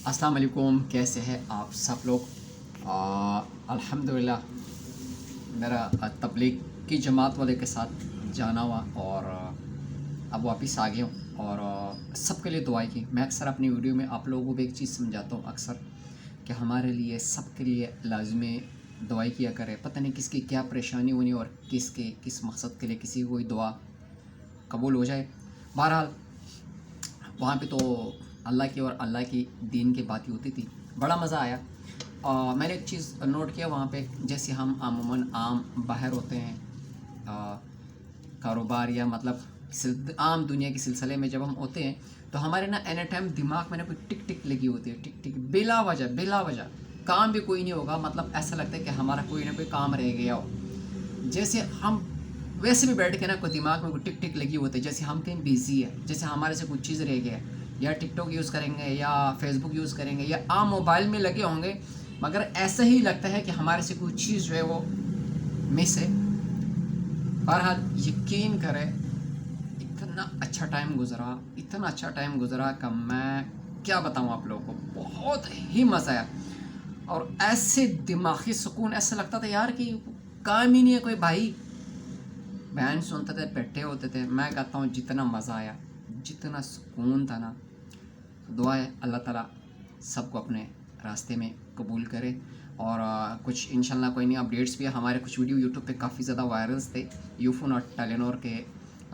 अस्सलाम वालेकुम, कैसे हैं आप सब लोग। अल्हम्दुलिल्लाह मेरा तबलीग की जमात वाले के साथ जाना हुआ और अब वापस आ गया हूँ। और सबके लिए दुआएं की। मैं अक्सर अपनी वीडियो में आप लोगों को भी एक चीज़ समझाता हूँ अक्सर कि हमारे लिए सबके लिए लाजमी दुआएं किया करें। पता नहीं किसकी क्या परेशानी होनी और किस मकसद के लिए किसी को कोई दुआ कबूल हो जाए। बहरहाल वहाँ पे तो अल्लाह की और अल्लाह की दीन की बात ही होती थी। बड़ा मज़ा आया। मैंने एक चीज़ नोट किया वहाँ पे, जैसे हम अमूमन आम बाहर होते हैं कारोबार या मतलब आम दुनिया के सिलसिले में जब हम होते हैं तो हमारे ना एनी टाइम दिमाग में ना कोई टिक टिक लगी होती है। टिक टिक बिला वजह काम भी कोई नहीं होगा, मतलब ऐसा लगता है कि हमारा कोई ना कोई काम रह गया हो। जैसे हम वैसे भी बैठ के ना कोई दिमाग में कोई टिक टिक लगी होती है, जैसे हम कहीं बिजी है, जैसे हमारे से कुछ चीज़ रह गया है, या टिकटॉक यूज़ करेंगे या फेसबुक यूज़ करेंगे या आम मोबाइल में लगे होंगे, मगर ऐसा ही लगता है कि हमारे से कोई चीज़ जो है वो मिस है। बहरहाल यकीन करें, इतना अच्छा टाइम गुज़रा कि मैं क्या बताऊँ आप लोगों को। बहुत ही मज़ा आया और ऐसे दिमागी सुकून, ऐसा लगता था यार कि काम ही नहीं है कोई भाई। बयान सुनते थे, बैठे होते थे। मैं कहता हूँ जितना मज़ा आया, जितना सुकून था ना, दुआ है अल्लाह ताला सबको अपने रास्ते में कबूल करे। और कुछ इंशाल्लाह कोई नहीं अपडेट्स भी है। हमारे कुछ वीडियो यूट्यूब पे काफ़ी ज़्यादा वायरल्स थे। यूफोन और टेलीनॉर के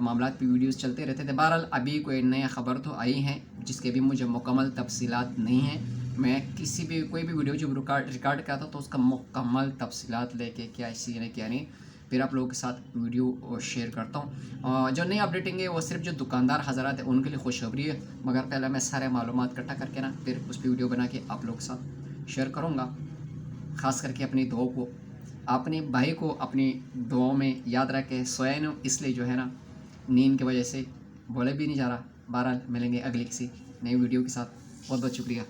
मामला पे वीडियोस चलते रहते थे। बहरहाल अभी कोई नया ख़बर तो आई है जिसके भी मुझे मुकम्मल तफसीलात नहीं हैं। मैं कोई भी वीडियो जब रिकॉर्ड करता तो उसका मुकम्मल तफसीलात लेके क्या इसी ने क्या नहीं फिर आप लोगों के साथ वीडियो शेयर करता हूँ। जो नई अपडेटिंग है वो सिर्फ जो दुकानदार हज़रात है उनके लिए खुशखबरी है, मगर पहले मैं सारे मालूमात इकट्ठा करके ना फिर उस पर वीडियो बना के आप लोगों के साथ शेयर करूँगा। ख़ास करके अपनी दुआओं को, अपने भाई को अपनी दुआओं में याद रखें। सोया नहीं इसलिए जो है ना नींद की वजह से बोले भी नहीं जा रहा। बहरहाल मिलेंगे अगली किसी नई वीडियो के साथ। बहुत बहुत शुक्रिया।